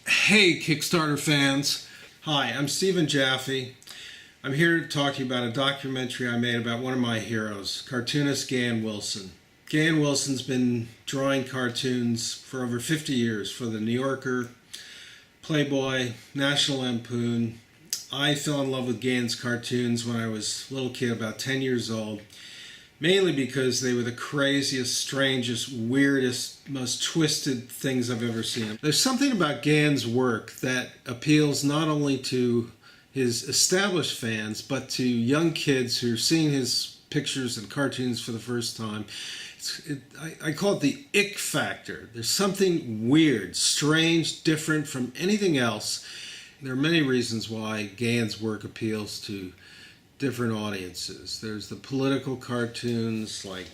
Hey Kickstarter fans. Hi, I'm Stephen Jaffe. I'm here to talk to you about a documentary I made about one of my heroes, cartoonist Gahan Wilson. Gahan Wilson's been drawing cartoons for over 50 years for the New Yorker, Playboy, National Lampoon. I fell in love with Gahan's cartoons when I was a little kid, about 10 years old. Mainly because they were the craziest, strangest, weirdest, most twisted things I've ever seen. There's something about Gahan's work that appeals not only to his established fans, but to young kids who are seeing his pictures and cartoons for the first time. I call it the ick factor. There's something weird, strange, different from anything else. There are many reasons why Gahan's work appeals to different audiences. There's the political cartoons like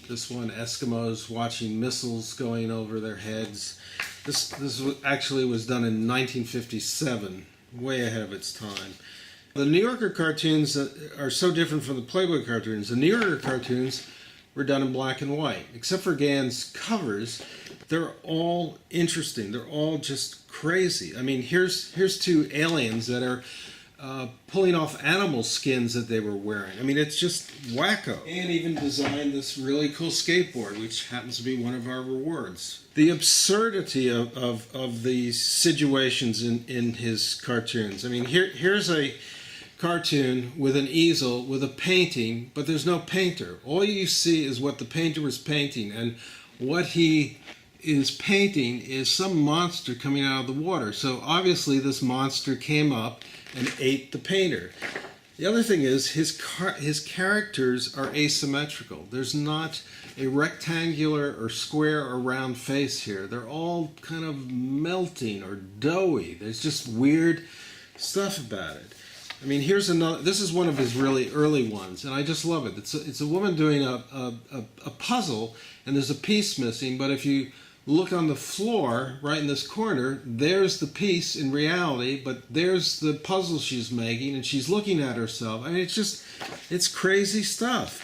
this one, Eskimos watching missiles going over their heads. This actually was done in 1957, way ahead of its time. The New Yorker cartoons are so different from the Playboy cartoons. The New Yorker cartoons were done in black and white. Except for Gahan's covers, they're all interesting. They're all just crazy. I mean, here's two aliens that are pulling off animal skins that they were wearing. I mean, it's just wacko. And even designed this really cool skateboard, which happens to be one of our rewards. The absurdity of these situations in his cartoons. I mean, here's a cartoon with an easel with a painting, but there's no painter. All you see is what the painter was painting, and what he is painting is some monster coming out of the water. So obviously this monster came up and ate the painter. The other thing is his characters are asymmetrical. There's not a rectangular or square or round face here. They're all kind of melting or doughy. There's just weird stuff about it. I mean, here's another. This is one of his really early ones, and I just love it. It's a woman doing a puzzle, and there's a piece missing. But if you look on the floor, right in this corner, there's the piece in reality, but there's the puzzle she's making, and she's looking at herself. I mean, it's crazy stuff.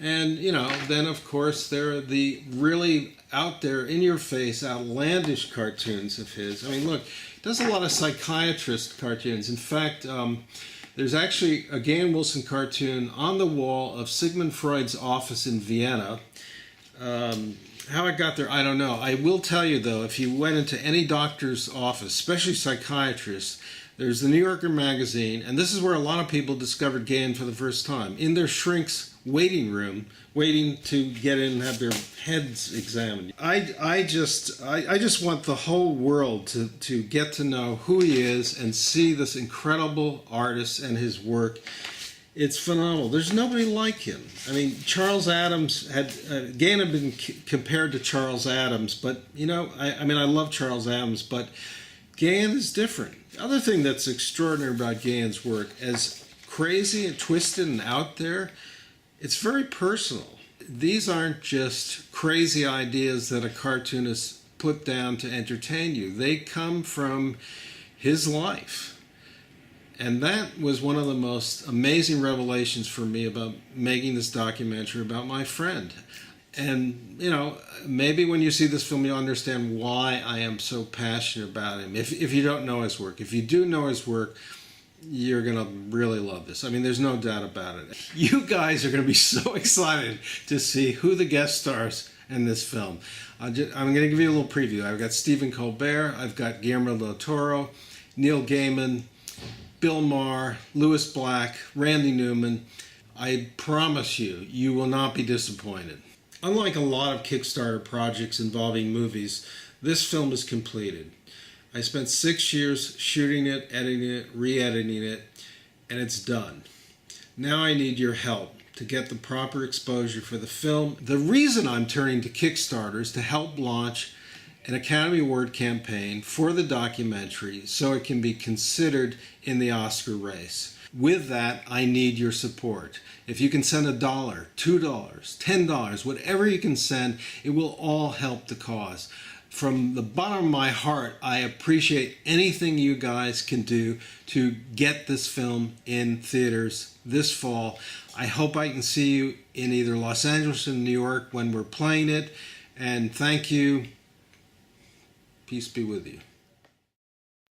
And, you know, then of course there are the really out there, in-your-face, outlandish cartoons of his. I mean, look, he does a lot of psychiatrist cartoons. In fact, there's actually a Gahan Wilson cartoon on the wall of Sigmund Freud's office in Vienna. How it got there, I don't know. I will tell you, though, if you went into any doctor's office, especially psychiatrists, there's the New Yorker magazine, and this is where a lot of people discovered Gahan for the first time, in their shrink's waiting room, waiting to get in and have their heads examined. I just want the whole world to get to know who he is and see this incredible artist and his work. It's phenomenal. There's nobody like him. I mean, Charles Addams Gahan had been compared to Charles Addams, but, you know, I mean, I love Charles Addams, but Gahan is different. The other thing that's extraordinary about Gahan's work, as crazy and twisted and out there, it's very personal. These aren't just crazy ideas that a cartoonist put down to entertain you. They come from his life. And that was one of the most amazing revelations for me about making this documentary about my friend. And, you know, maybe when you see this film, you'll understand why I am so passionate about him. If you don't know his work. If you do know his work, you're going to really love this. I mean, there's no doubt about it. You guys are going to be so excited to see who the guest stars in this film. I'm going to give you a little preview. I've got Stephen Colbert, I've got Guillermo del Toro, Neil Gaiman, Bill Maher, Lewis Black, Randy Newman. I promise you, you will not be disappointed. Unlike a lot of Kickstarter projects involving movies, this film is completed. I spent 6 years shooting it, editing it, re-editing it, and it's done. Now I need your help to get the proper exposure for the film. The reason I'm turning to Kickstarter is to help launch an Academy Award campaign for the documentary so it can be considered in the Oscar race. With that, I need your support. If you can send $1, $2, $10, whatever you can send, it will all help the cause. From the bottom of my heart, I appreciate anything you guys can do to get this film in theaters this fall. I hope I can see you in either Los Angeles or New York when we're playing it. And thank you. Peace be with you.